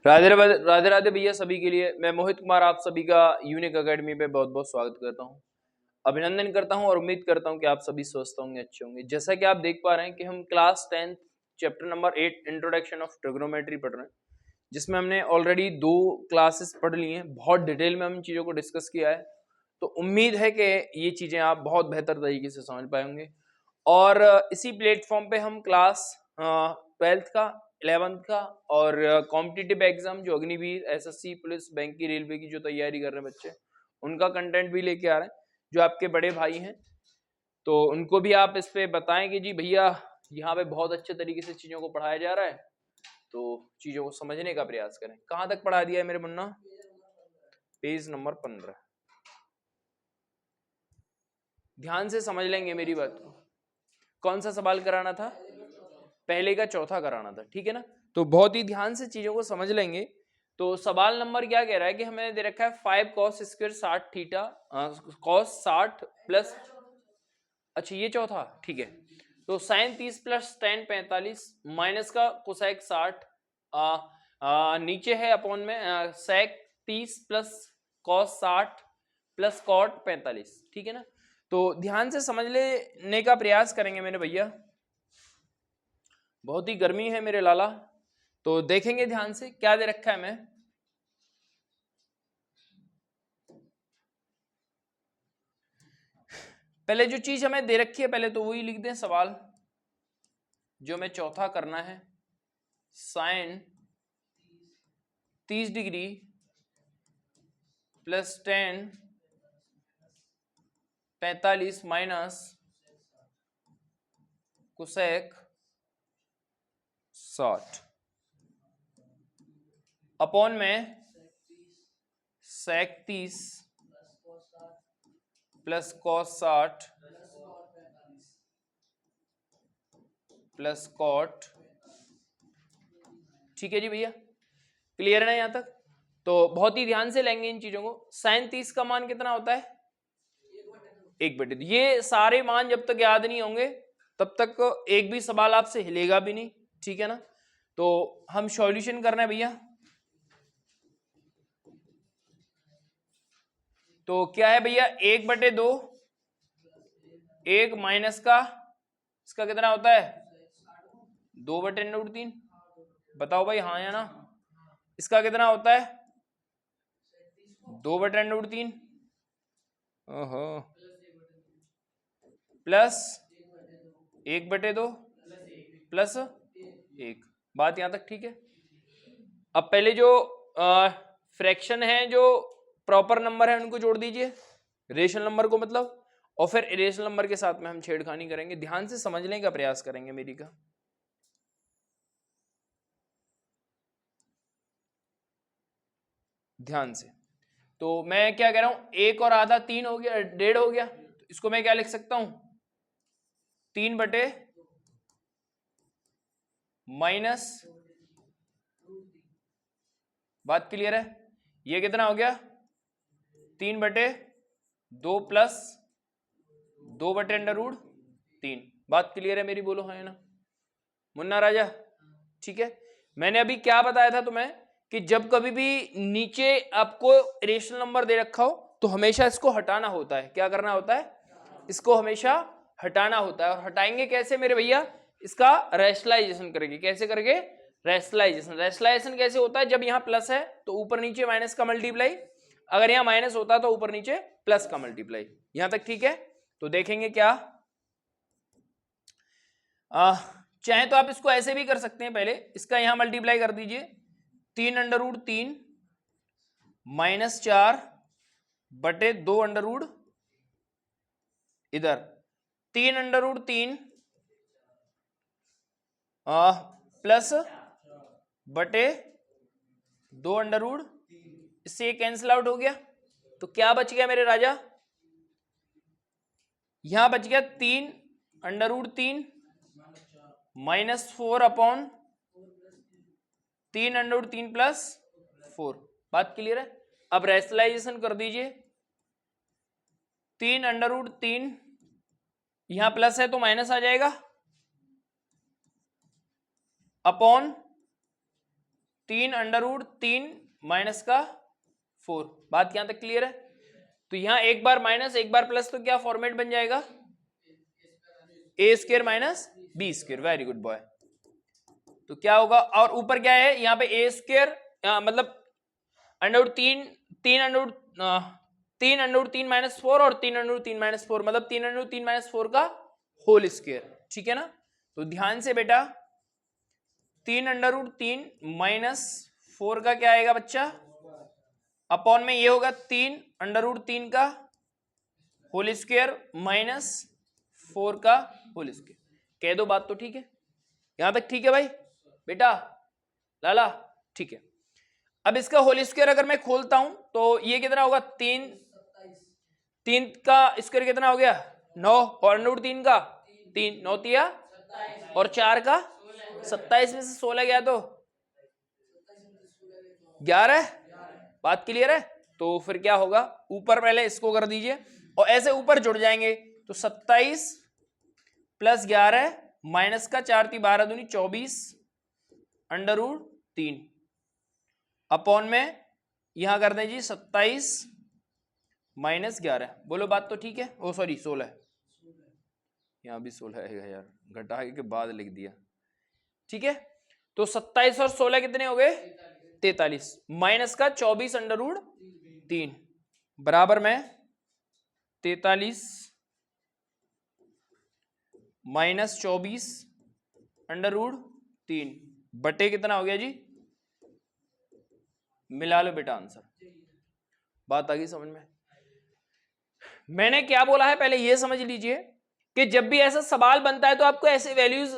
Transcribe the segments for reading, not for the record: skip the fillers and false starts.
राधे राधे भैया सभी के लिए। मैं मोहित कुमार आप सभी का यूनिक एकेडमी पे बहुत बहुत स्वागत करता हूँ, अभिनंदन करता हूँ और उम्मीद करता हूँ कि आप सभी स्वस्थ होंगे, अच्छे होंगे। जैसा कि आप देख पा रहे हैं कि हम class 10 chapter number 8 introduction of trigonometry पढ़ रहे हैं, जिसमें हमने ऑलरेडी 2 क्लासेस पढ़ ली हैं। बहुत डिटेल में हम इन चीज़ों को डिस्कस किया है, तो उम्मीद है कि ये चीज़ें आप बहुत बेहतर तरीके से समझ पाएंगे। और इसी प्लेटफॉर्म पे हम क्लास 12th का, 11th का और कॉम्पिटिटिव एग्जाम जो अग्निवीर, एसएससी, पुलिस, बैंक की, रेलवे की जो तैयारी कर रहे हैं बच्चे, उनका कंटेंट भी लेके आ रहे हैं। जो आपके बड़े भाई हैं तो उनको भी आप इस पे बताएं कि जी भैया यहाँ पे बहुत अच्छे तरीके से चीज़ों को पढ़ाया जा रहा है, तो चीज़ों को समझने का प्रयास करें। कहाँ तक पढ़ा दिया है मेरे मुन्ना? Page number 15। ध्यान से समझ लेंगे मेरी बात को। कौन सा सवाल कराना था? पहले का चौथा कराना था, ठीक है ना? तो बहुत ही ध्यान से चीजों को समझ लेंगे। तो सवाल नंबर क्या कह रहा है कि हमें दे रखा है 5 cos square 60 theta cos 60 plus, अच्छा ये चौथा, ठीक है। तो sin 30 प्लस tan 45 माइनस का कोसेक 60 नीचे है अपॉन में sec 30 plus cos 60 plus cot 45, ठीक है ना? तो ध्यान से समझ लेने का प्रयास करेंगे मेरे भैया। बहुत ही गर्मी है मेरे लाला, तो देखेंगे ध्यान से क्या दे रखा है। मैं पहले जो चीज हमें दे रखी है पहले तो वही लिख दें। सवाल जो हमें चौथा करना है, sine 30 degree plus tan 45 minus cosec 60 upon में sec 30 plus cos 60 plus cot, ठीक है जी भैया, क्लियर है ना यहाँ तक? तो बहुत ही ध्यान से लेंगे इन चीजों को। sin 30 का मान कितना होता है? 1/2। ये सारे मान जब तक याद नहीं होंगे तब तक एक भी सवाल आपसे हिलेगा भी नहीं, ठीक है ना? तो हम सॉल्यूशन करना है भैया। तो क्या है भैया? 1/2, 1 माइनस का इसका कितना होता है? 2/√3। बताओ भाई हाँ या ना? इसका कितना होता है? 2/√3 ओहो प्लस 1/2 प्लस 1। बात यहां तक ठीक है? अब पहले जो फ्रैक्शन है, जो प्रॉपर नंबर है, उनको जोड़ दीजिए रेशनल नंबर को, मतलब, और फिर इरेशनल नंबर के साथ में हम छेड़खानी करेंगे। ध्यान से समझने का प्रयास करेंगे मेरी का। ध्यान से। तो मैं क्या कह रहा हूं, 1 और आधा 3 हो गया, 1.5 हो गया। तो इसको मैं क्या लिख सकता हूं? 3/- बात क्लियर है? ये कितना हो गया? 3/2 प्लस 2/√3। बात क्लियर है मेरी? बोलो हाँ या ना मुन्ना राजा? ठीक है। मैंने अभी क्या बताया था तुम्हें कि जब कभी भी नीचे आपको रेशनल नंबर दे रखा हो तो हमेशा इसको हटाना होता है। क्या करना होता है? इसको हमेशा हटाना होता है। और हटाएंगे कैसे मेरे भैया? इसका रैशनलाइजेशन करेंगे। कैसे करेंगे? रैशनलाइजेशन। रैशनलाइजेशन कैसे होता है? जब यहाँ प्लस है तो ऊपर नीचे माइनस का मल्टीप्लाई, अगर यहाँ माइनस होता है तो ऊपर नीचे प्लस का मल्टीप्लाई। यहां तक ठीक है? तो देखेंगे क्या, चाहे तो आप इसको ऐसे भी कर सकते हैं। पहले इसका यहां मल्टीप्लाई कर दीजिए, 3/√3 -4/2 इधर 3/√3 प्लस बटे 2/, इससे ये कैंसिल आउट हो गया। तो क्या बच गया मेरे राजा? यहां बच गया 3/√3 -4/3/3 प्लस 4। बात क्लियर है? अब रैशनलाइजेशन कर दीजिए। 3/√3 यहां प्लस है तो माइनस आ जाएगा, अपॉन 3√3 माइनस का 4। बात यहां तक क्लियर है? तो यहां एक बार माइनस एक बार प्लस, तो क्या फॉर्मेट बन जाएगा? A square minus b square. Very good boy. तो क्या होगा, और ऊपर क्या है यहाँ पे? ए स्क्वायर मतलब √3, 3√3 माइनस 4 और 3√3 माइनस 4, मतलब 3√3 माइनस 4 का होल स्क्वायर। ठीक है ना? तो ध्यान से बेटा, 3√3 माइनस 4 का क्या आएगा बच्चा? अपॉन में ये होगा 3√3 का होल स्क्वायर माइनस 4 का होल स्क्वायर। कह दो बात तो ठीक है? यहां तक ठीक है भाई बेटा लाला? ठीक है। अब इसका होल स्क्वायर अगर मैं खोलता हूं तो ये कितना होगा? 3 का स्क्वायर कितना हो गया? 9, और √3 का 3, 9 तिया, और 4 का 27 में से 16 गया तो 11। बात क्लियर है? तो फिर क्या होगा, ऊपर पहले इसको कर दीजिए और ऐसे ऊपर जुड़ जाएंगे। तो 27 प्लस 11 माइनस का 4 × 12 दूनी 24 √3 अपॉन में यहां कर दें जी 27 माइनस 11। बोलो बात तो ठीक है? ओ सॉरी 16, यहां भी 16 है यार, घटा के बाद लिख दिया। ठीक है, तो 27 और 16 कितने हो गए? 43 माइनस का 24 √3 बराबर में 43 माइनस 24 √3 बटे कितना हो गया जी? मिला लो बेटा आंसर। बात आ गई समझ में? मैंने क्या बोला है पहले ये समझ लीजिए कि जब भी ऐसा सवाल बनता है तो आपको ऐसे वैल्यूज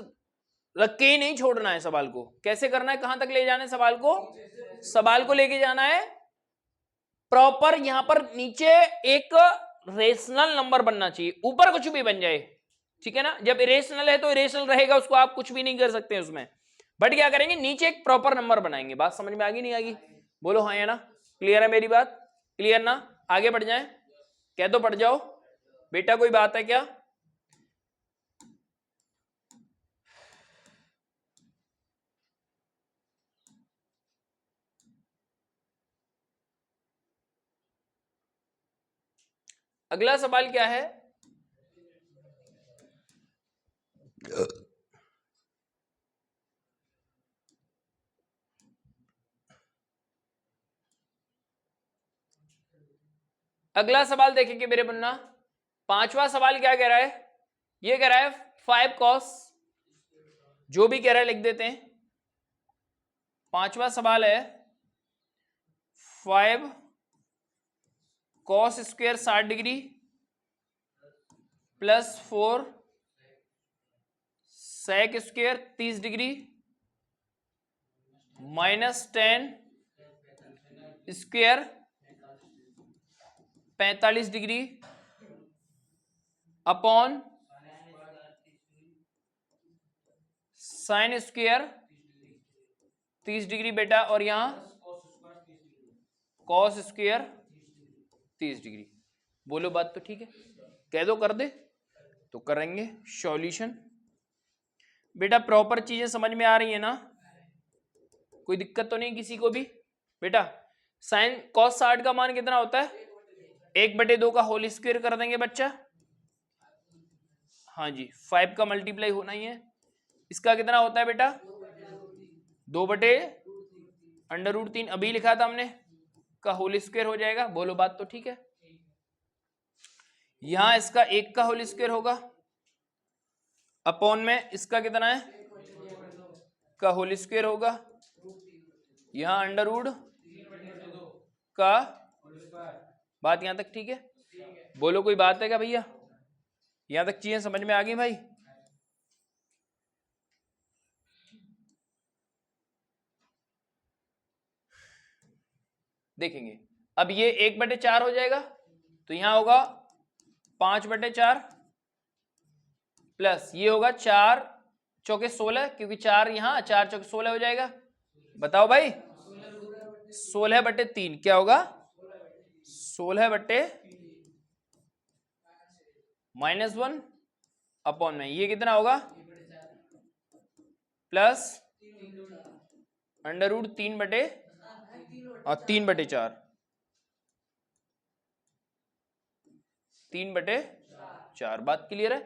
रख के ही नहीं छोड़ना है। सवाल को कैसे करना है? कहां तक ले जाना है सवाल को? सवाल को लेके जाना है प्रॉपर, यहां पर नीचे एक रेशनल नंबर बनना चाहिए, ऊपर कुछ भी बन जाए। ठीक है ना? जब इरेशनल है तो इरेशनल रहेगा, उसको आप कुछ भी नहीं कर सकते उसमें, बट क्या करेंगे, नीचे एक प्रॉपर नंबर बनाएंगे। बात समझ में आ गई नहीं आ गई? बोलो हाँ या ना? क्लियर है मेरी बात? क्लियर ना? आगे बढ़ जाए? कह दो पढ़ जाओ बेटा, कोई बात है क्या? अगला सवाल क्या है? अगला सवाल देखेंगे मेरे बन्ना। पांचवा सवाल क्या कह रहा है? ये कह रहा है 5 cos, जो भी कह रहा है लिख देते हैं। पांचवा सवाल है 5 cos square 60 degree plus 4 sec square 30 degree minus 10 square 45 degree upon sine square 30 degree बेटा, और यहां कॉस स्क्वायर 30 डिग्री। बोलो बात तो ठीक है? कह दो कर दे तो करेंगे सॉल्यूशन। बेटा प्रॉपर चीजें समझ में आ रही है ना? कोई दिक्कत तो नहीं किसी को भी? बेटा साइन कॉस 60 का मान कितना होता है? 1/2 का होल स्क्वायर कर देंगे बच्चा। हाँ जी, 5 का मल्टीप्लाई होना ही है। इसका कितना होता है बेटा? 2/√3 अभी लिखा था हमने, का होल स्क्वायर हो जाएगा। बोलो बात तो ठीक है? यहां इसका 1 का होल स्क्वायर होगा अपॉन में इसका कितना है? का होल स्क्वायर होगा। यहां √ का। बात यहां तक ठीक है? बोलो कोई बात है क्या भैया? यहां तक चीजें समझ में आ गई भाई? देखेंगे अब ये 1/4 हो जाएगा, तो यहां होगा 5/4 प्लस ये होगा 4 चौके 16, क्योंकि 4 यहां 4 चौके 16 हो जाएगा। बताओ भाई 16/3 क्या होगा? 16/-1 अपॉन में ये कितना होगा? Plus under root 3/4 3/4। बात क्लियर है।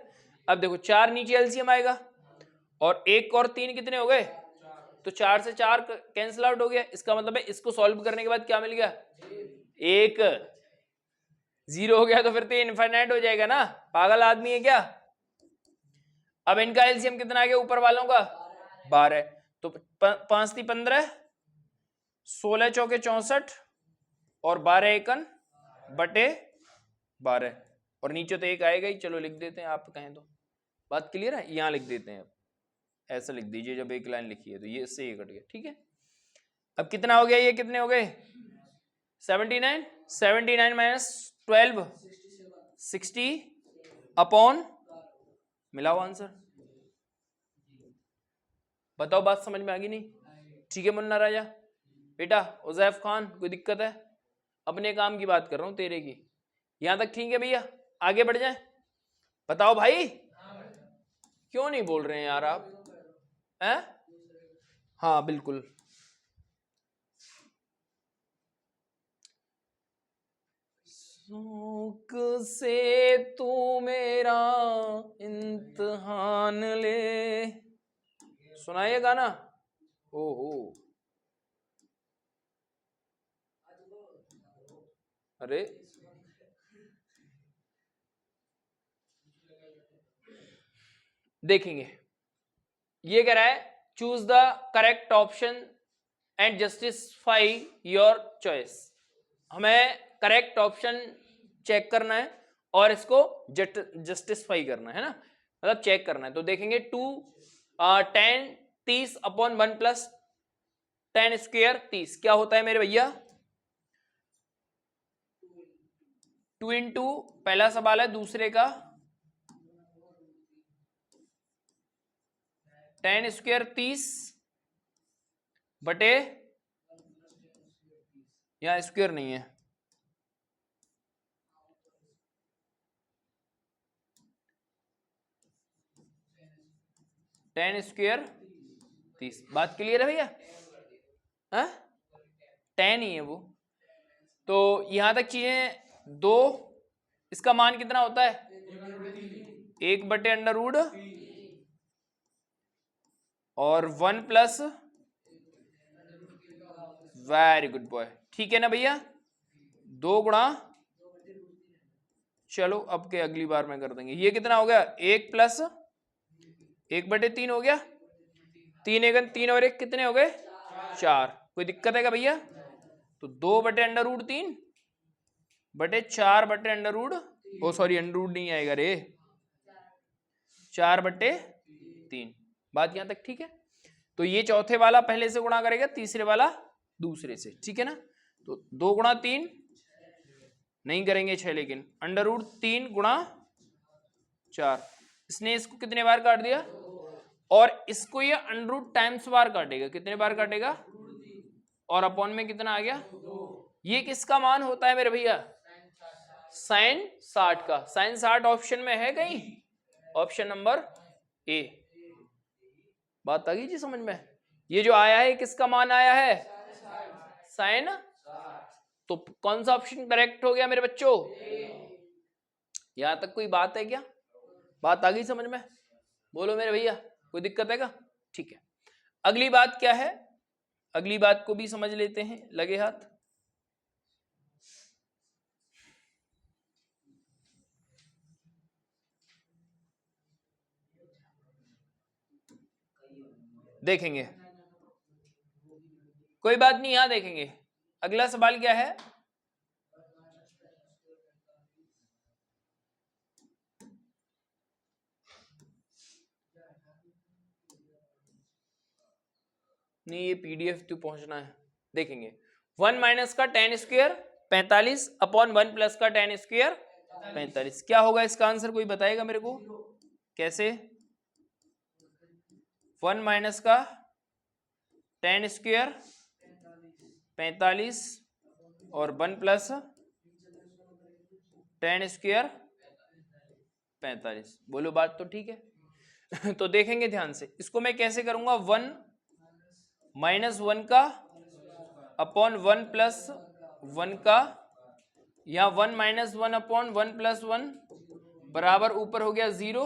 अब देखो 4 नीचे एलसीएम आएगा और 1 और 3 कितने हो गए, तो 4 से 4 कैंसिल आउट हो गया। इसका मतलब है इसको सॉल्व करने के बाद क्या मिल गया, 1। 0 हो गया तो फिर तो इनफाइनाइट हो जाएगा ना, पागल आदमी है क्या। अब इनका एलसीएम कितना आ गया ऊपर वालों का, 12। तो 5 × 3 = 15, 16 × 4 = 64 और 12 एकन बटे 12 और नीचे तो 1 आएगा ही। चलो लिख देते हैं, आप कहें तो। बात क्लियर है, यहां लिख देते हैं। ऐसा लिख दीजिए, जब एक लाइन लिखी है तो ये इससे ये कट गया, ठीक है। अब कितना हो गया, ये कितने हो गए, 79। 79 - 12 60 अपॉन, मिलाओ आंसर। बताओ बात समझ में आ गई नहीं, ठीक है मुन्ना राजा। बेटा उजैफ खान, कोई दिक्कत है, अपने काम की बात कर रहा हूं, तेरे की। यहां तक ठीक है भैया, आगे बढ़ जाए। बताओ भाई, क्यों नहीं बोल रहे हैं यार आप, हैं? हाँ बिल्कुल। शौक से तू मेरा इम्तिहान ले, सुनाइए गाना। ओहो, अरे देखेंगे, ये कह रहा है choose the correct option and justify your choice. हमें करेक्ट ऑप्शन चेक करना है और इसको जस्टिफाई करना है ना, मतलब चेक करना है। तो देखेंगे 10 30 अपॉन 1 + 10² 30 क्या होता है मेरे भैया, 2 इंटू पहला सवाल है, दूसरे का 10² 30 बटे, यहां स्क्वायर नहीं है, 10² 30। बात क्लियर है भैया, हाँ 10 ही है वो। तो यहां तक चीजें दो, इसका मान कितना होता है, 1/√, और 1 प्लस, वेरी गुड बॉय, ठीक है ना भैया, 2 गुणा, चलो अब के अगली बार में कर देंगे। ये कितना हो गया, 1 प्लस 1/3 हो गया, 3 एकन 3 और 1 कितने हो गए, 4। कोई दिक्कत है क्या भैया, तो 2/√3 बटे 4/√, ओ सॉरी अंडर नहीं आएगा रे, 4/3। बात यहां तक ठीक है। तो ये चौथे वाला पहले से गुणा करेगा, तीसरे वाला दूसरे से, ठीक है ना। तो 2 गुणा 3 नहीं करेंगे 6, लेकिन अंडर√3 गुणा 4, इसने इसको कितने बार काट दिया, और इसको ये अंडर टाइम्स बार काटेगा, कितने बार काटेगा, और अपॉन में कितना आ गया, ये किसका मान होता है मेरे भैया, sin 60 का। sin 60 ऑप्शन में है कहीं, ऑप्शन नंबर ए। बात आ गई जी समझ में, ये जो आया है किसका मान आया है, sin। तो कौन सा ऑप्शन करेक्ट हो गया मेरे बच्चों, यहां तक कोई बात है क्या, बात आ गई समझ में, बोलो मेरे भैया, कोई दिक्कत है क्या, ठीक है। अगली बात क्या है, अगली बात को भी समझ लेते हैं, लगे हाथ। देखेंगे, कोई बात नहीं, यहां देखेंगे। अगला सवाल क्या है, नहीं ये पीडीएफ तो पहुंचना है। देखेंगे 1 माइनस का 10² 45 अपॉन 1 प्लस का 10² 45, क्या होगा इसका आंसर, कोई बताएगा मेरे को कैसे। 1 माइनस का 10² 45 और 1 प्लस 10² 45, बोलो बात तो ठीक है। तो देखेंगे ध्यान से, इसको मैं कैसे करूंगा, 1 -1 का अपॉन 1 प्लस 1 का, या 1 - 1 अपॉन 1 प्लस 1 बराबर ऊपर हो गया 0,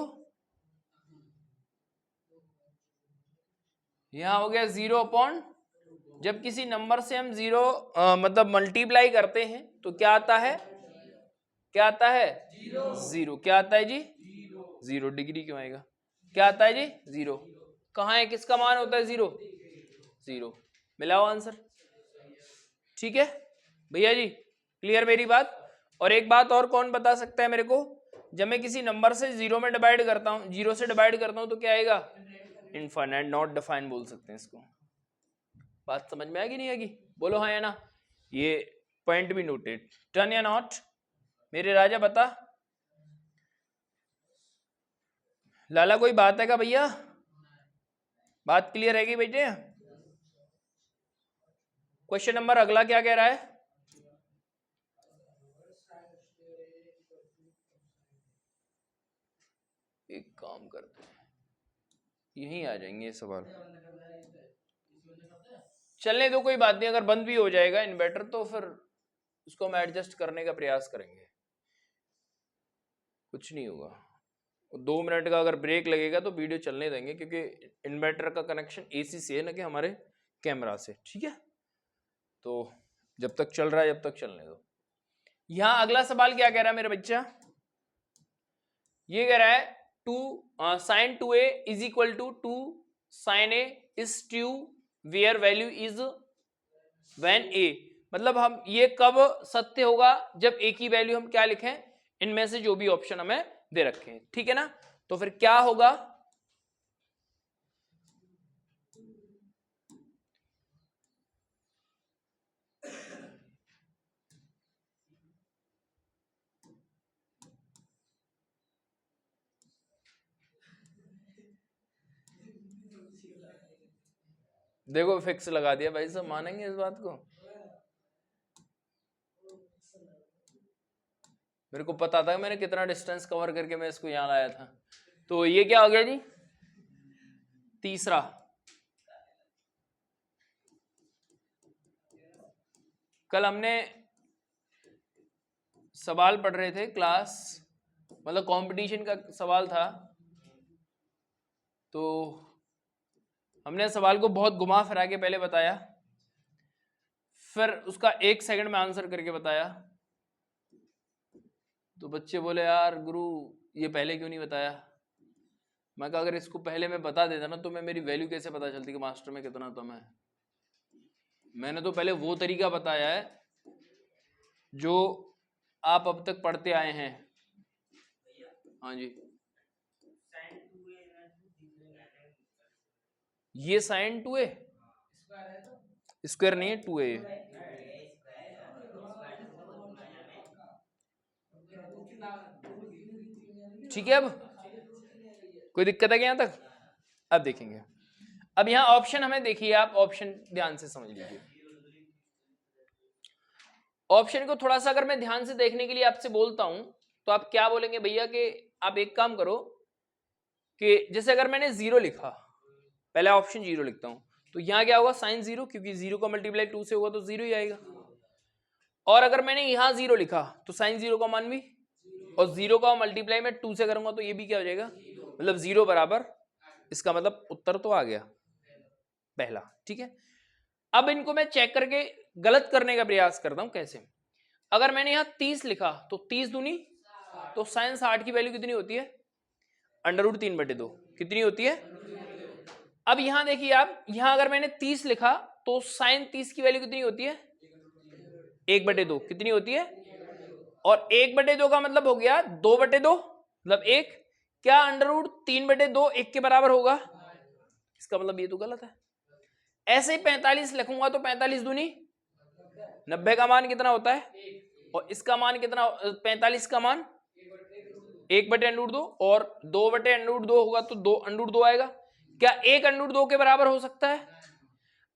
यहां हो गया 0 अपॉन, जब किसी नंबर से हम 0 मतलब मल्टीप्लाई करते हैं तो क्या आता है, क्या आता है 0, क्या आता है जी 0, डिग्री क्यों आएगा, क्या आता है जी 0, कहाँ है, किसका मान होता है 0, 0, मिलाओ आंसर, ठीक है भैया जी, क्लियर मेरी बात। और एक बात और कौन बता सकता है मेरे को, जब मैं किसी नंबर से 0 में डिवाइड करता हूँ, 0 से डिवाइड करता हूँ तो क्या आएगा, इनफाइनाइट, नॉट डिफाइन बोल सकते हैं इसको। बात समझ में आएगी नहीं आएगी, बोलो हाँ या ना, ये पॉइंट भी नोटेड, डन या नॉट मेरे राजा, बता लाला कोई बात है क्या भैया, बात क्लियर रहेगी बेटे। क्वेश्चन नंबर अगला क्या कह रहा है, एक काम करते हैं, यहीं आ जाएंगे ये सवाल, चलने दो कोई बात नहीं, अगर बंद भी हो जाएगा इन्वर्टर तो फिर उसको हम एडजस्ट करने का प्रयास करेंगे, कुछ नहीं होगा, 2 मिनट का अगर ब्रेक लगेगा तो वीडियो चलने देंगे, क्योंकि इन्वर्टर का कनेक्शन एसी से है ना कि हमारे कैमरा से, ठीक है, तो जब तक चल रहा है जब तक चलने दो। यहां अगला सवाल क्या कह रहा है मेरा बच्चा, ये कह रहा है 2 sin 2a is equal to 2 sin a is true where value is when a, मतलब हम ये कब सत्य होगा, जब a की वैल्यू हम क्या लिखें, इनमें से जो भी ऑप्शन हमें दे रखे हैं, ठीक है ना, तो फिर क्या होगा, देखो फिक्स लगा दिया भाई साहब, मानेंगे इस बात को, मेरे को पता था मैंने कितना डिस्टेंस कवर करके मैं इसको यहां लाया था। तो ये क्या हो गया जी, तीसरा, कल हमने सवाल पढ़ रहे थे क्लास, मतलब कंपटीशन का सवाल था, तो हमने सवाल को बहुत घुमा फिरा के पहले बताया, फिर उसका 1 सेकंड में आंसर करके बताया, तो बच्चे बोले यार गुरु ये पहले क्यों नहीं बताया, मैं कहा अगर इसको पहले मैं बता देता ना तो मैं मेरी वैल्यू कैसे पता चलती कि मास्टर में कितना दम है, मैंने तो पहले वो तरीका बताया है जो आप अब तक पढ़ते आए हैं। हाँ जी, ये साइन 2a स्क्वायर नहीं है 2a, ठीक है, अब कोई दिक्कत है क्या यहां तक, अब देखेंगे, अब यहां ऑप्शन हमें देखिए, आप ऑप्शन ध्यान से समझ लीजिए, ऑप्शन को थोड़ा सा अगर मैं ध्यान से देखने के लिए आपसे बोलता हूं तो आप क्या बोलेंगे भैया, कि आप एक काम करो कि जैसे अगर मैंने 0 लिखा, पहले ऑप्शन 0 लिखता हूं, तो यहां क्या होगा साइन 0, क्योंकि 0 का मल्टीप्लाई 2 से होगा तो 0 ही आएगा, और अगर मैंने यहां 0 लिखा तो साइन 0 का मान भी, और 0 का मल्टीप्लाई मैं 2 से करूंगा तो ये भी क्या हो जाएगा, मतलब 0 बराबर, इसका मतलब उत्तर तो आ गया पहला, ठीक है। अब इनको मैं चेक करके गलत करने का प्रयास करता हूं, कैसे, अगर मैंने यहां 30 लिखा तो 30 दूनी, तो साइन 60 की वैल्यू कितनी होती है, √3/2, कितनी होती है, अब यहां देखिए आप, यहां अगर मैंने 30 लिखा तो साइन 30 की वैल्यू कितनी होती है, 1/2, कितनी होती है, और 1/2 का मतलब हो गया 2/2, मतलब 1, क्या √3/2 1 के बराबर होगा, इसका मतलब ये तो गलत है। ऐसे ही 45 लिखूंगा तो 45 दूनी 90 का मान कितना होता है, और इसका मान कितना, 45 का मान 1/√2, और 2/√2 होगा तो 2√2 आएगा, क्या 1√2 के बराबर हो सकता है,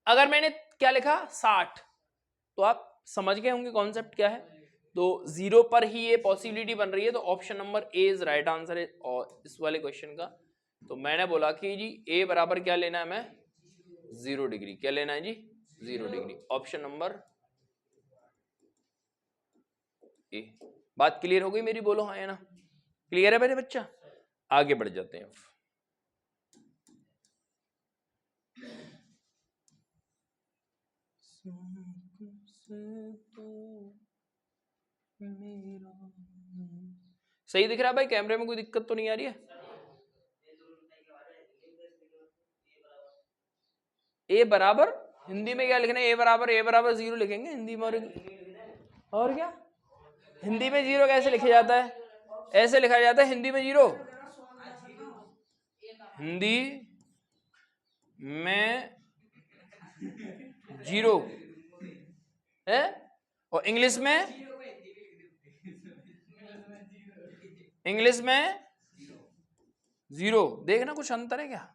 अगर मैंने क्या लिखा 60, तो आप समझ गए होंगे कॉन्सेप्ट क्या है, तो 0 पर ही ये पॉसिबिलिटी बन रही है, तो option number A is right answer है और इस वाले क्वेश्चन का। तो मैंने बोला कि जी ए बराबर क्या लेना है, हमें 0 डिग्री। क्या लेना है जी? 0 डिग्री। Option number A. बात क्लियर हो गई मेरी? बोलो हाँ या ना। क्लियर है मेरे बच्चा? आगे बढ़ जाते हैं। सही दिख रहा है भाई? कैमरे में कोई दिक्कत तो नहीं आ रही है? ए बराबर हिंदी में क्या लिखना है? ए बराबर 0 लिखेंगे हिंदी में। और क्या? हिंदी में 0 कैसे लिखा जाता है? ऐसे लिखा जाता है हिंदी में 0। हिंदी में 0 है, और इंग्लिश में 0। देखना कुछ अंतर है क्या?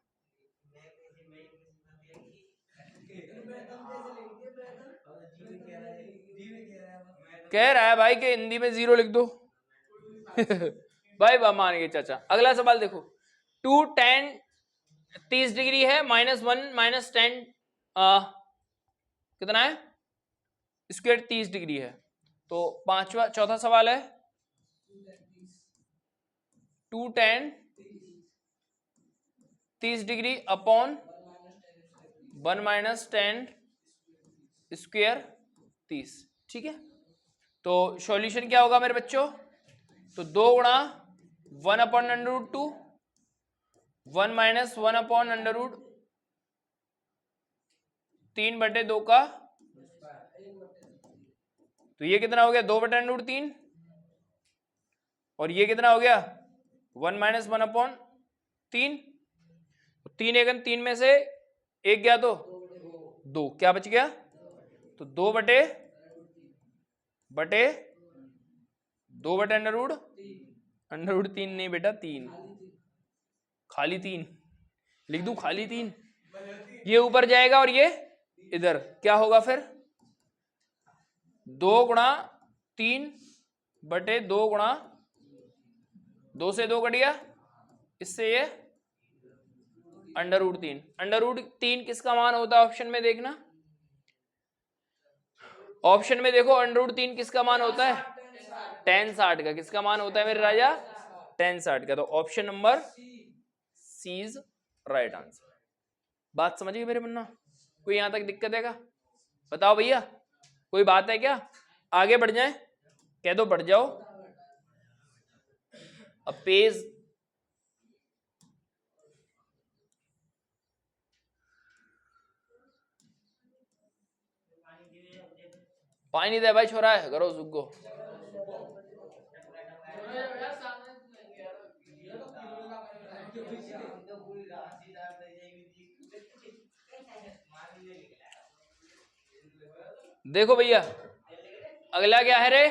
कह रहा है भाई कि हिंदी में 0 लिख दो। भाई मान गए चाचा। अगला सवाल देखो। 2 tan 30 डिग्री है, -1 -10 कितना है? स्क्वायर 30 डिग्री है। तो चौथा सवाल है 2 tan 30 डिग्री अपॉन 1 - 10 स्क्वायर 30। ठीक है, तो सॉल्यूशन क्या होगा मेरे बच्चों? तो 2 गुणा 1 अपॉन √2, 1 - 1 अपॉन √3/2 का, तो ये कितना हो गया? 2/√3। और ये कितना हो गया? 1 - 1 अपॉन 3। 3 एकन 3 में से 1 गया तो 2, क्या बच गया? तो 2 बटे 2/√3 नहीं बेटा, 3 खाली 3 लिख दूं, खाली 3। ये ऊपर जाएगा और ये इधर, क्या होगा फिर? 2 गुणा 3/2 गुणा 2 से 2 कट गया, इससे ये √3। √3 किसका मान होता है? ऑप्शन में देखना, ऑप्शन में देखो √3 किसका मान होता है? tan 60 का। किसका मान होता है मेरे राजा? tan 60 का। तो option number C is right answer. बात समझ गए मेरे मुन्ना? कोई यहां तक दिक्कत है क्या? बताओ भैया, कोई बात है क्या? आगे बढ़ जाए? कह दो बढ़ जाओ। अब पेज पानी दे भाई, छोरा है करो सुगो। देखो भैया, अगला क्या है रे?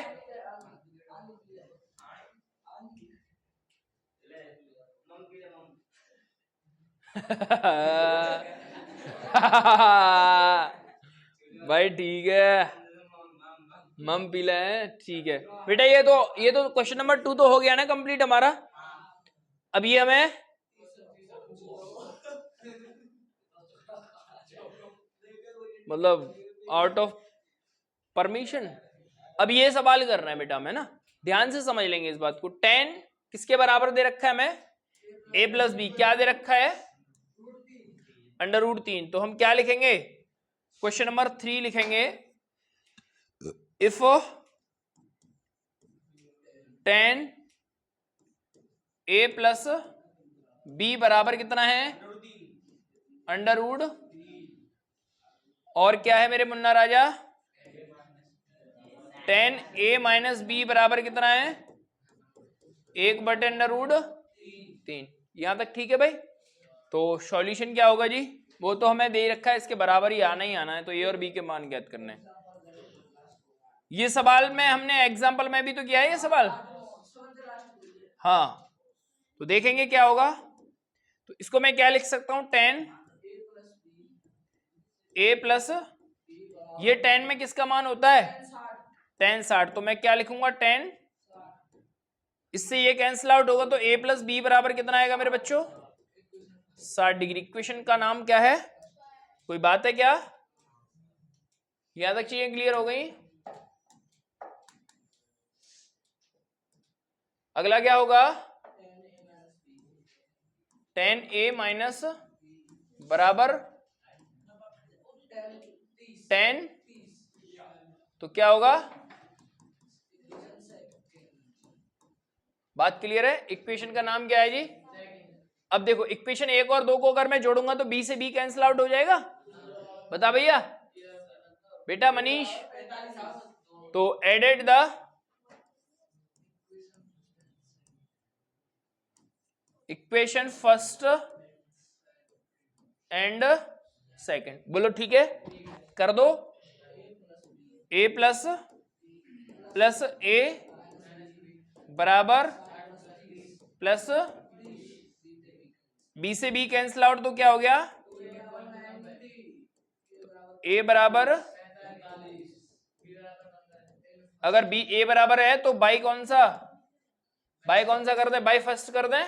भाई ठीक है, मम पी ले, ठीक है बेटा। ये तो क्वेश्चन नंबर 2 तो हो गया ना कंप्लीट हमारा। अब ये हमें मतलब आउट ऑफ परमिशन। अब ये सवाल कर रहे हैं बेटा हमें ना, ध्यान से समझ लेंगे इस बात को। 10 किसके बराबर दे रखा है हमें? a + b। क्या दे रखा है? √3। तो हम क्या लिखेंगे? क्वेश्चन नंबर 3 लिखेंगे, इफ 10 a + b बराबर कितना है? √ और क्या है मेरे मुन्ना राजा? 10 a - b बराबर कितना है? 1/√3। यहां तक ठीक है भाई? तो सॉल्यूशन क्या होगा जी? वो तो हमें दे रखा है, इसके बराबर ही आना है। तो ए और बी के मान ज्ञात करने हैं। ये सवाल में हमने एग्जाम्पल में भी तो किया है ये सवाल। हाँ, तो देखेंगे क्या होगा। तो इसको मैं क्या लिख सकता हूं? 10 a + ये 10 में किसका मान होता है? tan 60। तो मैं क्या लिखूंगा? 10, इससे ये कैंसिल आउट होगा, तो a + b बराबर कितना आएगा मेरे बच्चों? 60 डिग्री। इक्वेशन का नाम क्या है? कोई बात है क्या? यहां तक चीजें क्लियर हो गई? अगला क्या होगा? tan a माइनस बराबर tan, तो क्या होगा? बात क्लियर है? इक्वेशन का नाम क्या है जी? अब देखो इक्वेशन 1 और 2 को अगर मैं जोड़ूंगा तो b से b कैंसिल आउट हो जाएगा। बता भैया, बेटा मनीष, तो added the equation first and second, बोलो ठीक है, कर दो। a प्लस a बराबर प्लस b से b कैंसिल आउट, तो क्या हो गया? a बराबर, अगर b a बराबर है तो बाई कौन सा कर दे? बाई फर्स्ट कर दे,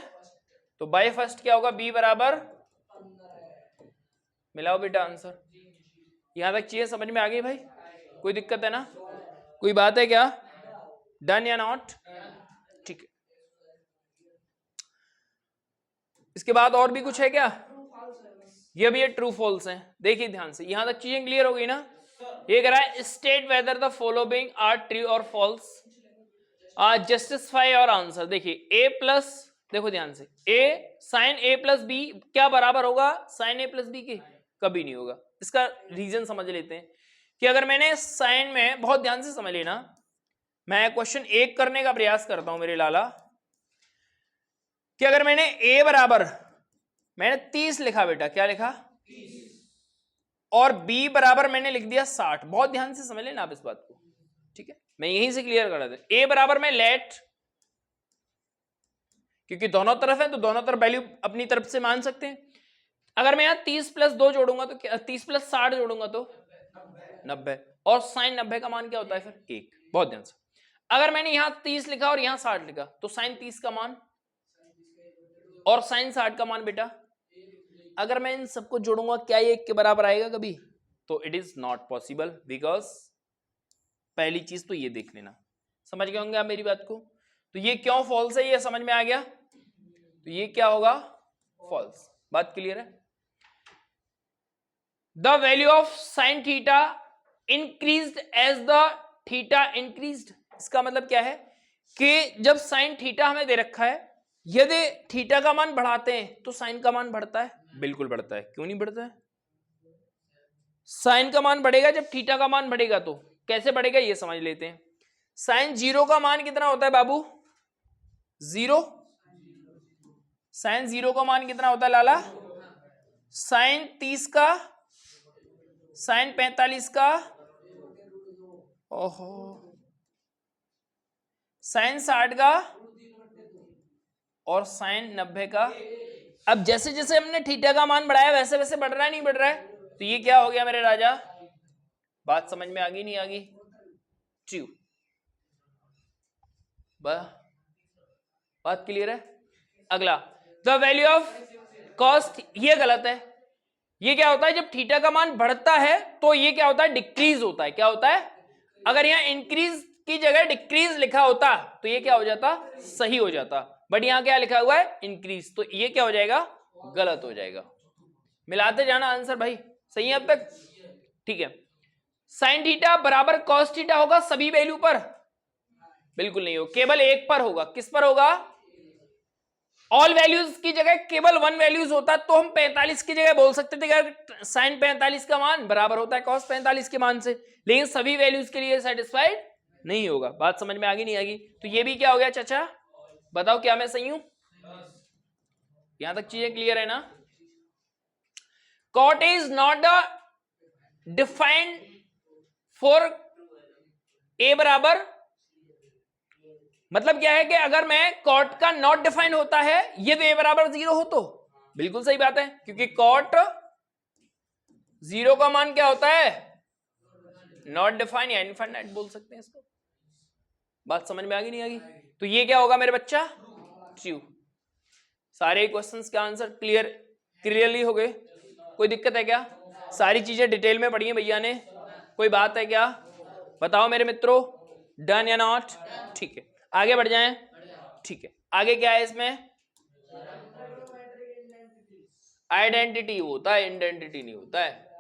तो बाई फर्स्ट क्या होगा? b बराबर, मिलाओ बेटा आंसर। यहां तक चीजें समझ में आ गई भाई? कोई दिक्कत है ना? कोई बात है क्या? डन या नॉट? ठीक है। इसके बाद और भी कुछ है क्या? ये भी ट्रू फॉल्स है, देखिए ध्यान से। यहां तक चीजें क्लियर हो गई ना? ये कह रहा है state whether the following are true और फॉल्स, जस्टिफाई और आंसर। देखिए a प्लस, देखो ध्यान से, a sine a plus b क्या बराबर होगा साइन a प्लस बी के? कभी नहीं होगा। इसका रीजन समझ लेते हैं कि अगर मैंने साइन में, बहुत ध्यान से समझ लेना, मैं क्वेश्चन 1 करने का प्रयास करता हूं मेरे लाला, कि अगर मैंने a बराबर, मैंने 30 लिखा बेटा, क्या लिखा? 30, और b बराबर मैंने लिख दिया 60। बहुत ध्यान से समझ लेना आप इस बात को, ठीक है? मैं यहीं से क्लियर कर रहा था। a बराबर में लेट, क्योंकि दोनों तरफ है तो दोनों तरफ वैल्यू अपनी तरफ से मान सकते हैं। अगर मैं यहां 30 प्लस 2 जोड़ूंगा तो क्या, 30 प्लस 60 जोड़ूंगा तो 90, और साइन 90 का मान क्या होता है फिर? 1। बहुत ध्यान से, अगर मैंने यहां 30 लिखा और यहां 60 लिखा तो साइन 30 का मान और साइन 60 का मान बेटा, अगर मैं इन सबको जोड़ूंगा क्या ये 1 के बराबर आएगा कभी? तो it is not possible, because पहली चीज तो ये देख लेना, समझ गए होंगे आप मेरी बात को? तो ये क्यों फॉल्स है ये समझ में आ गया? तो ये क्या होगा? फॉल्स। बात क्लियर है? The value of sine theta increased as the theta increased. इसका मतलब क्या है कि जब साइन थीटा हमें दे रखा है, यदि थीटा का मान बढ़ाते हैं तो साइन का मान बढ़ता है? बिल्कुल बढ़ता है। क्यों नहीं बढ़ता है? साइन का मान बढ़ेगा जब थीटा का मान बढ़ेगा। तो कैसे बढ़ेगा ये समझ लेते हैं। साइन 0 का मान कितना होता है बाबू? 0। साइन 0 का मान कितना होता है लाला? साइन 30 का, साइन 45 का, ओहो, साइन 60 का, और साइन 90 का। अब जैसे जैसे हमने थीटा का मान बढ़ाया वैसे वैसे बढ़ रहा है, नहीं बढ़ रहा है? तो ये क्या हो गया मेरे राजा? बात समझ में आ गई नहीं आ गई? ट्रू। बात क्लियर है? अगला, द वैल्यू ऑफ कॉस्ट, ये गलत है। ये क्या होता है? जब थीटा का मान बढ़ता है तो ये क्या होता है? डिक्रीज होता है। क्या होता है? अगर यहां इंक्रीज की जगह डिक्रीज लिखा होता तो ये क्या हो जाता? सही हो जाता। बट यहां क्या लिखा हुआ है? इंक्रीज, तो ये क्या हो जाएगा? गलत हो जाएगा। मिलाते जाना आंसर भाई। सही है अब तक? ठीक है। साइन थीटा बराबर कॉस थीटा होगा सभी वैल्यू पर? बिल्कुल नहीं हो, केवल एक पर होगा। किस पर होगा? ऑल वैल्यूज की जगह केवल 1 वैल्यूज होता तो हम 45 की जगह बोल सकते थे कि साइन 45 का मान बराबर होता है कॉस 45 के मान से, लेकिन सभी वैल्यूज के लिए सेटिस्फाइड नहीं होगा। बात समझ में आ गई नहीं आ गई? तो ये भी क्या हो गया चाचा? बताओ क्या मैं सही हूं? यहां तक चीजें क्लियर है ना? Cot is not the defined for a बराबर, मतलब क्या है कि अगर मैं कॉट का नॉट डिफाइंड होता है ये तो ए बराबर 0 हो, तो बिल्कुल सही बात है, क्योंकि कॉट 0 का मान क्या होता है? नॉट डिफाइंड या इनफाइनाइट बोल सकते हैं इसको। बात समझ में आ गई नहीं आ गई? तो ये क्या होगा मेरे बच्चा? ट्रू। सारे क्वेश्चंस के आंसर क्लियरली हो गए? कोई दिक्कत है क्या? सारी चीजें डिटेल में पढ़ी हैं भैया ने, कोई बात है क्या? बताओ मेरे मित्रों, डन या नॉट? ठीक है, आगे बढ़ जाएं। ठीक है, आगे क्या है इसमें? आइडेंटिटी होता है, आइडेंटिटी नहीं होता है।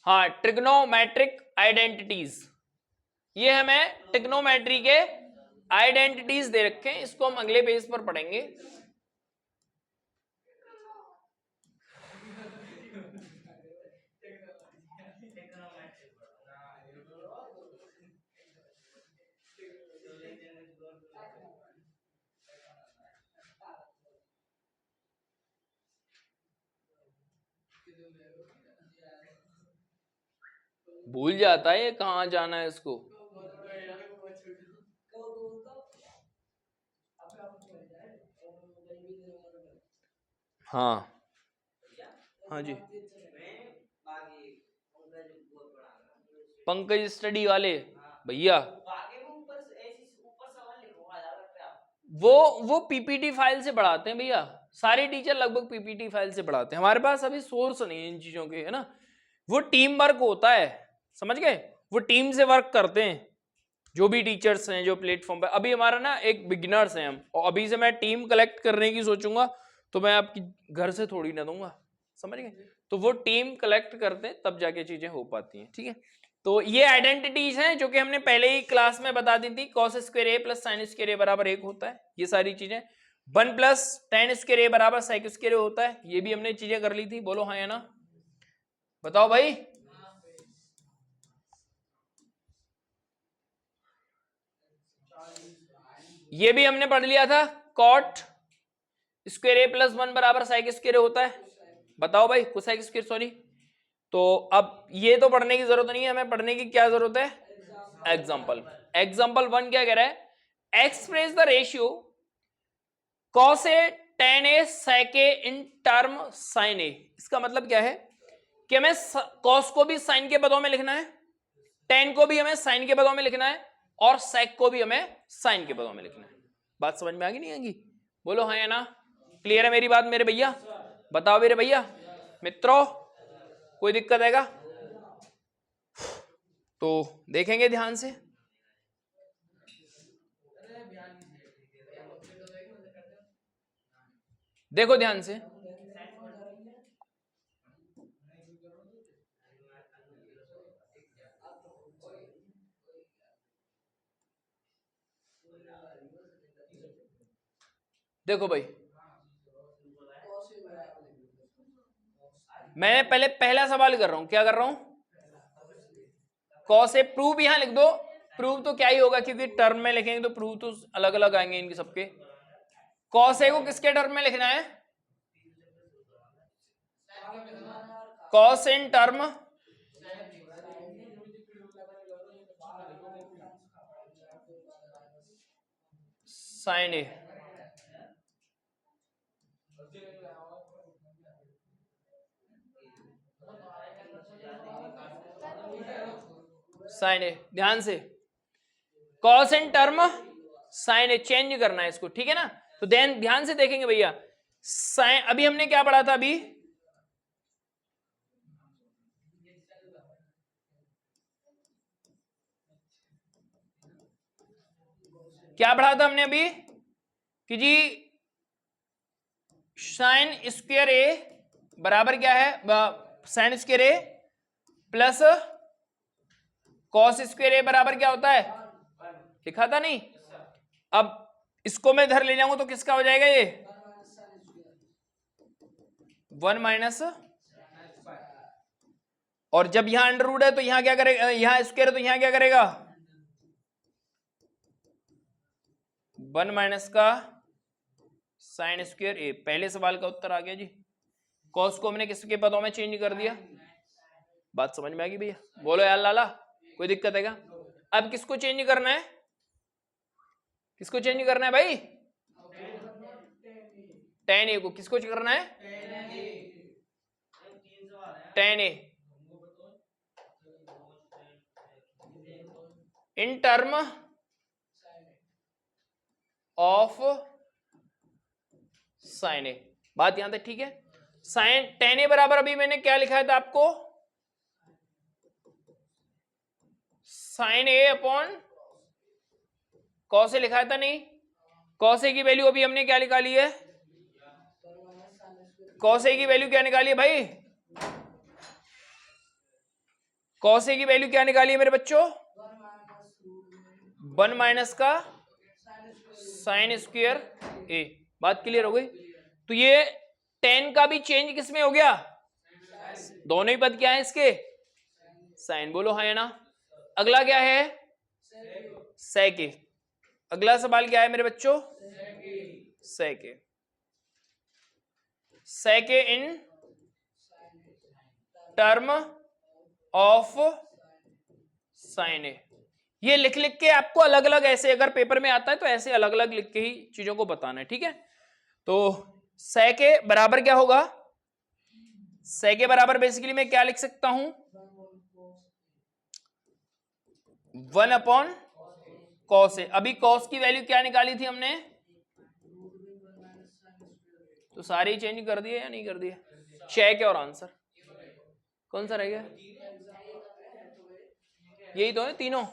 हाँ, ट्रिग्नोमेट्रिक आइडेंटिटीज, ये हमें ट्रिग्नोमेट्री के आइडेंटिटीज दे रखे हैं, इसको हम अगले पेज पर पढ़ेंगे। भूल जाता है कहाँ जाना है इसको। हाँ हाँ जी, पंकज स्टडी वाले भैया, वो पीपीटी फाइल से पढ़ाते हैं भैया, सारे टीचर लगभग पीपीटी फाइल से पढ़ाते हैं। हमारे पास अभी सोर्स नहीं है इन चीजों के, है ना। वो टीम वर्क होता है, समझ गए, वो टीम से वर्क करते हैं जो भी टीचर्स हैं जो प्लेटफॉर्म पे। अभी हमारा ना एक बिगिनर्स हैं हम, और अभी से मैं टीम कलेक्ट करने की सोचूंगा तो मैं आपकी घर से थोड़ी ना दूंगा, समझ गए। तो वो टीम कलेक्ट करते हैं तब जाके चीजें हो पाती हैं, ठीक है। तो ये आइडेंटिटीज हैं जो कि हमने पहले ही क्लास में बता दी थी। कॉस स्क्वायर ए प्लस साइन स्क्वायर ए बराबर 1 होता है, ये सारी चीजें। 1 प्लस टेन स्क्वायर ए बराबर सेक स्क्वायर ए होता है, ये भी हमने चीजें कर ली थी। बोलो हाँ या ना, बताओ भाई। ये भी हमने पढ़ लिया था, कॉट स्क्वायर ए प्लस 1 बराबर साइक स्क्वायर होता है। बताओ भाई, कोसाइक स्क्वायर, सॉरी। तो अब ये तो पढ़ने की जरूरत नहीं है, हमें पढ़ने की क्या जरूरत है? एग्जाम्पल। एग्जाम्पल 1 क्या कह रहा है? Express the ratio cos a tan a sec a in term sine a. इसका मतलब क्या है कि हमें कॉस को भी साइन के पदों में लिखना है, टेन को भी हमें साइन के पदों में लिखना है, और सेक को भी हमें साइन के पदों में लिखना है। बात समझ में आ गई नहीं आएगी? बोलो हाँ या ना। क्लियर है मेरी बात मेरे भैया? बताओ मेरे भैया मित्रों, कोई दिक्कत है? तो देखेंगे ध्यान से। देखो ध्यान से, देखो भाई, मैं पहले पहला सवाल कर रहा हूं। क्या कर रहा हूं? कॉस ए प्रूव यहां लिख दो। प्रूव तो क्या ही होगा, क्योंकि टर्म में लिखेंगे तो प्रूव तो अलग अलग आएंगे इनके सबके। कॉस ए को किसके टर्म में लिखना है? Cos in term sine a. Sine a, ध्यान से, cos in term sine a, change करना है इसको, ठीक है ना। तो देन ध्यान से देखेंगे भैया, साइन, अभी हमने क्या पढ़ा था? अभी क्या पढ़ा था हमने अभी कि जी साइन स्क्वायर ए बराबर क्या है? साइन स्क्वायर ए प्लस कॉस स्क्वायर ए बराबर क्या होता है? लिखा था नहीं? अब इसको मैं इधर ले जाऊंगा तो किसका हो जाएगा ये? 1 माइनस, और जब यहां अंडर रूट है तो यहां क्या करेगा? यहां स्क्वायर है तो यहां क्या करेगा? 1 माइनस का साइन स्क्वायर ए। पहले सवाल का उत्तर आ गया जी। कॉस को हमने किसके पदों में चेंज कर दिया। बात समझ में आ गई भैया? बोलो यार लाला, कोई दिक्कत है क्या? अब किसको चेंज करना है? किसको चेंज करना है भाई? टेन ए को। किसको करना है? Tan a in term of sine a. बात यहां तक ठीक है। साइन टेन ए बराबर अभी मैंने क्या लिखा था आपको, sign A upon cos A लिखा था नहीं, कॉस ए की वैल्यू अभी हमने क्या निकाली है, कॉस ए की वैल्यू क्या निकाली है भाई, कॉस ए की वैल्यू क्या निकाली है मेरे बच्चों, 1 माइनस का साइन स्क्वायर ए। बात क्लियर हो गई। तो ये 10 का भी चेंज किस में हो गया, दोनों ही पद क्या है इसके, साइन, बोलो हाँ या ना। अगला क्या है, सेक ए। अगला सवाल क्या है मेरे बच्चों, सेक ए, sec a in term of sine a. ये लिख लिख के आपको अलग अलग ऐसे, अगर पेपर में आता है तो ऐसे अलग अलग लिख के ही चीजों को बताना है, ठीक है। तो सेक ए बराबर क्या होगा, सेक ए बराबर बेसिकली मैं क्या लिख सकता हूं, 1 अपॉन कॉस ए। अभी कॉस की वैल्यू क्या निकाली थी हमने, तो सारे चेंज कर दिए या नहीं कर दिए, चेक है और आंसर कौन सा रह गया, यही तो है तीनों।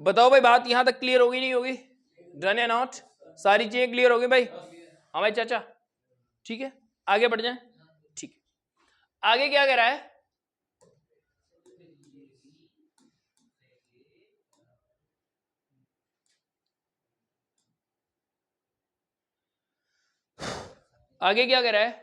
बताओ भाई बात यहां तक क्लियर होगी नहीं होगी, डन या नॉट, सारी चीजें क्लियर होगी भाई, हाँ भाई चाचा, ठीक है आगे बढ़ जाए। ठीक है, आगे क्या कह रहा है, आगे क्या कह रहा है,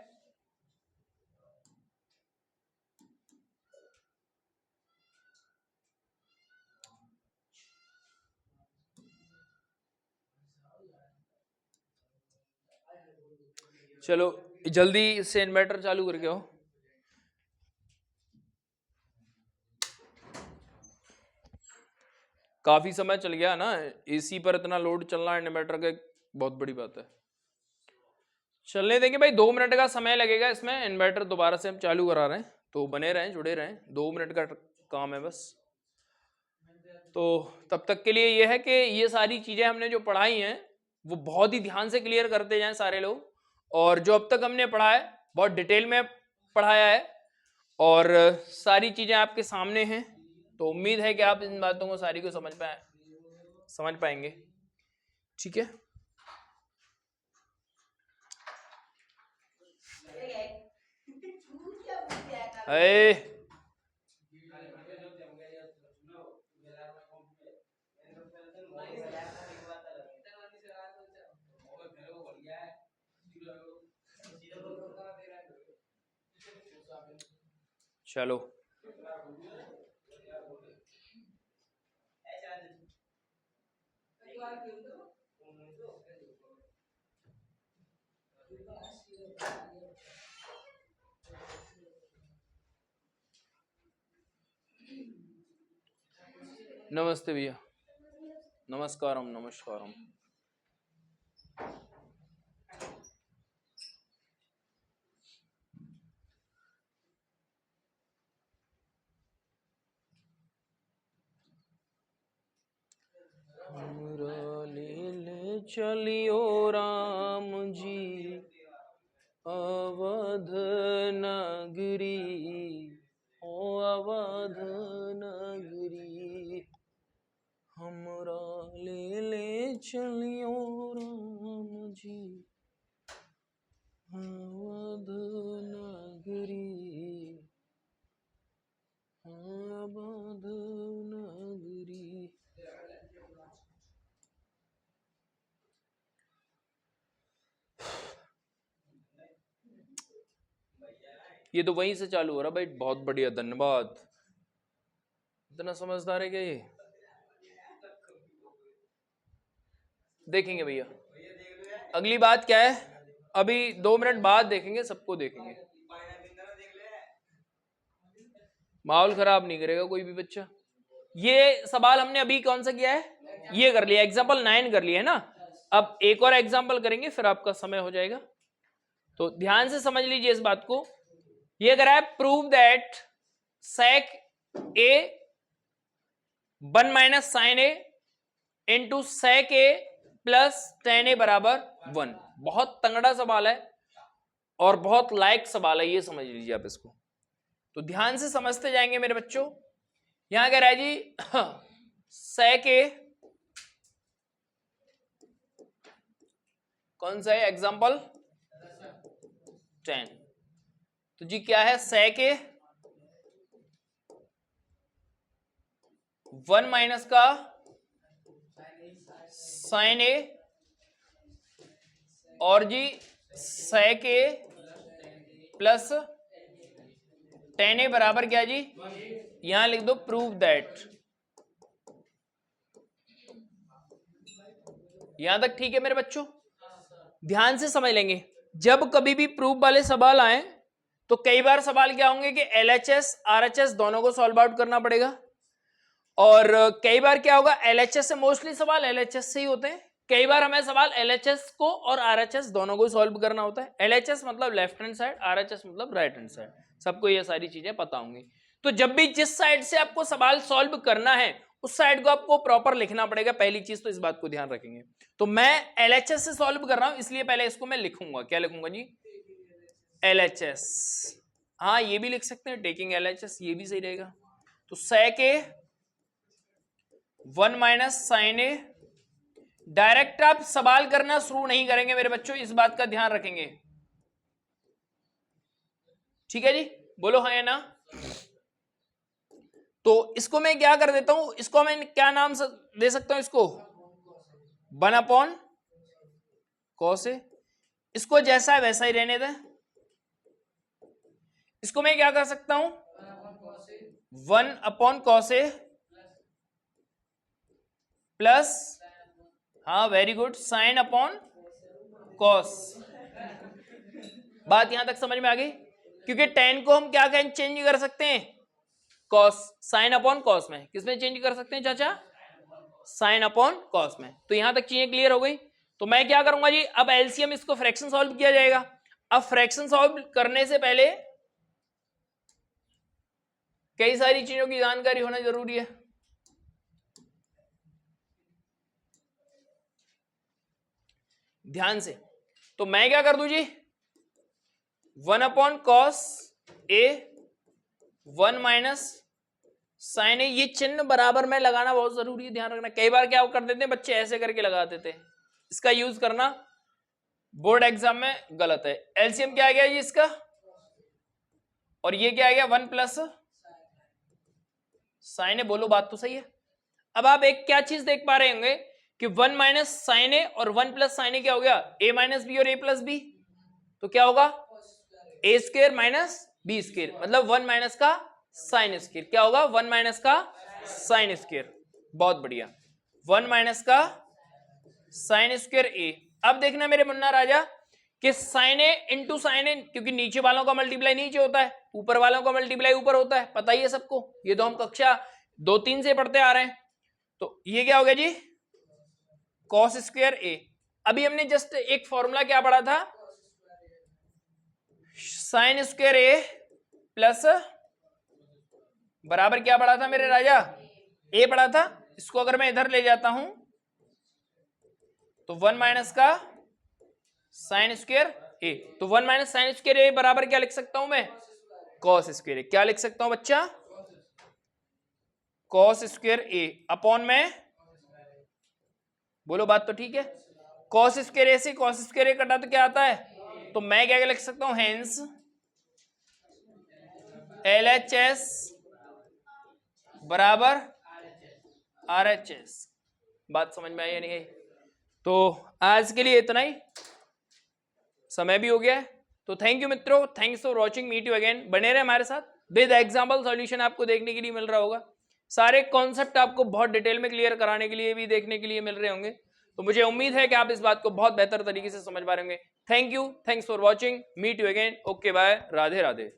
चलो जल्दी से इन्वर्टर चालू करके आओ। काफी समय चल गया ना, एसी पर इतना लोड चलना इन्वर्टर का बहुत बड़ी बात है। चलने देंगे भाई, 2 मिनट का समय लगेगा इसमें, इन्वर्टर दोबारा से हम चालू करा रहे हैं, तो बने रहें जुड़े रहें, 2 मिनट का काम है बस। तो तब तक के लिए ये है कि ये सारी चीजें हमने जो पढ़ाई हैं वो बहुत ही ध्यान से क्लियर करते जाएं सारे लोग, और जो अब तक हमने पढ़ा है बहुत डिटेल में पढ़ाया है और सारी चीजें आपके सामने हैं, तो उम्मीद है कि आप इन बातों को सारी को समझ पाएंगे, ठीक है। चलो नमस्ते भैया, नमस्कारम नमस्कारम। ले चलियो राम जी अवध नगरी, ओ अवध नगरी, हमरा ले चलियो राम जी अवध नगरी, अवध नगरी। ये तो वहीं से चालू हो रहा भाई, बहुत बढ़िया धन्यवाद, इतना समझदार है क्या ये। देखेंगे भैया अगली बात क्या है, अभी 2 मिनट बाद देखेंगे, सबको देखेंगे, माहौल खराब नहीं करेगा कोई भी बच्चा। ये सवाल हमने अभी कौन सा किया है, ये कर लिया, एग्जाम्पल 9 कर लिया है ना। अब एक और एग्जाम्पल करेंगे फिर आपका समय हो जाएगा, तो ध्यान से समझ लीजिए इस बात को। ये कह रहा है prove that sec a 1 minus sine a into sec a plus tan a बराबर 1। बहुत तगड़ा सवाल है और बहुत लायक सवाल है, ये समझ लीजिए आप इसको। तो ध्यान से समझते जाएंगे मेरे बच्चों। यहां कह रहा है जी sec a, कौन सा है एग्जाम्पल 10। तो जी क्या है sec a 1 माइनस का sin a और जी sec a plus tan a बराबर क्या जी, यहां लिख दो प्रूव दैट। यहां तक ठीक है मेरे बच्चों? ध्यान से समझ लेंगे। जब कभी भी प्रूफ वाले सवाल आए तो कई बार सवाल क्या होंगे कि LHS RHS दोनों को सॉल्व आउट करना पड़ेगा, और कई बार क्या होगा LHS से मोस्टली सवाल LHS से ही होते हैं, कई बार हमें सवाल LHS को और RHS दोनों को सॉल्व करना होता है। LHS मतलब लेफ्ट हैंड साइड, RHS मतलब राइट हैंड साइड, सबको ये सारी चीजें पता होंगी। तो जब भी जिस साइड से आपको सवाल सॉल्व करना है उस साइड को आपको प्रॉपर लिखना पड़ेगा, पहली चीज तो इस बात को ध्यान रखेंगे। तो मैं LHS से सॉल्व कर रहा हूं इसलिए पहले इसको मैं लिखूंगा, क्या लिखूंगा जी LHS। हाँ ये भी लिख सकते हैं टेकिंग LHS, ये भी सही रहेगा। तो sec a 1 minus sin a, direct आप सवाल करना शुरू नहीं करेंगे मेरे बच्चों, इस बात का ध्यान रखेंगे, ठीक है जी, बोलो हाँ या ना। तो इसको मैं क्या कर देता हूं, इसको मैं क्या नाम दे सकता हूं, इसको 1 अपॉन cos a, इसको जैसा है वैसा ही रहने दे। इसको मैं क्या कर सकता हूं 1 अपॉन cos a प्लस, हाँ very good, sine upon cos। बात यहां तक समझ में आ गई? क्योंकि tan को हम क्या चेंज कर सकते हैं cos, साइन अपॉन cos में, किसमें चेंज कर सकते हैं चाचा, साइन अपॉन cos में। तो यहां तक चीजें क्लियर हो गई। तो मैं क्या करूंगा जी, अब एलसीएम इसको फ्रैक्शन सॉल्व किया जाएगा। अब फ्रैक्शन सॉल्व करने से पहले कई सारी चीजों की जानकारी होना जरूरी है। ध्यान से, तो मैं क्या कर दूं जी 1 upon cos a 1 minus sine a, ये चिन्ह बराबर में लगाना बहुत जरूरी है, ध्यान रखना। कई बार क्या कर देते हैं बच्चे ऐसे करके लगा देते हैं, इसका यूज करना बोर्ड एग्जाम में गलत है। एलसीएम क्या आ गया जी इसका, और ये क्या आ गया 1 प्लस साइन ए, बोलो बात तो सही है। अब आप एक क्या चीज देख पा रहे होंगे कि 1 माइनस साइन ए और 1 प्लस साइन ए क्या हो गया a माइनस बी और a प्लस बी, तो क्या होगा a square minus b square, मतलब 1 माइनस का साइन स्क्वायर, क्या होगा 1 माइनस का साइन स्क्वायर। बहुत बढ़िया, 1 माइनस का साइन स्क्वायर ए। अब देखना मेरे मुन्ना राजा कि साइन ए इंटू साइन ए, क्योंकि नीचे वालों का मल्टीप्लाई नीचे होता है, ऊपर वालों का मल्टीप्लाई ऊपर होता है, पता ही है सबको, ये तो हम कक्षा 2-3 से पढ़ते आ रहे हैं। तो ये क्या हो गया जी cos स्क्वायर ए। अभी हमने जस्ट एक फॉर्मूला क्या पढ़ा था, साइन स्क्वायर ए प्लस बराबर क्या पढ़ा था मेरे राजा, ए पढ़ा था। इसको अगर मैं इधर ले जाता हूं तो 1 माइनस का साइन स्क्वायर ए, तो 1 माइनस साइन स्क्वायर ए बराबर क्या लिख सकता हूं मैं cos स्क्वायर ए। क्या लिख सकता हूं बच्चा, cos स्क्वायर ए अपॉन में, बोलो बात तो ठीक है, cos स्क्वायर ए से cos स्क्वायर ए कटा तो क्या आता है, तो मैं क्या लिख सकता हूं हेंस LHS बराबर RHS। बात समझ में आई या नहीं आई? तो आज के लिए इतना ही, समय भी हो गया है। तो थैंक यू मित्रों, thanks for watching, meet you again. बने रहे हमारे साथ, विद एग्जाम्पल सॉल्यूशन आपको देखने के लिए मिल रहा होगा, सारे कॉन्सेप्ट आपको बहुत डिटेल में क्लियर कराने के लिए भी देखने के लिए मिल रहे होंगे। तो मुझे उम्मीद है कि आप इस बात को बहुत बेहतर तरीके से समझ पा रहे होंगे। Thank you, thanks for watching, meet you again, okay bye, Radhe Radhe.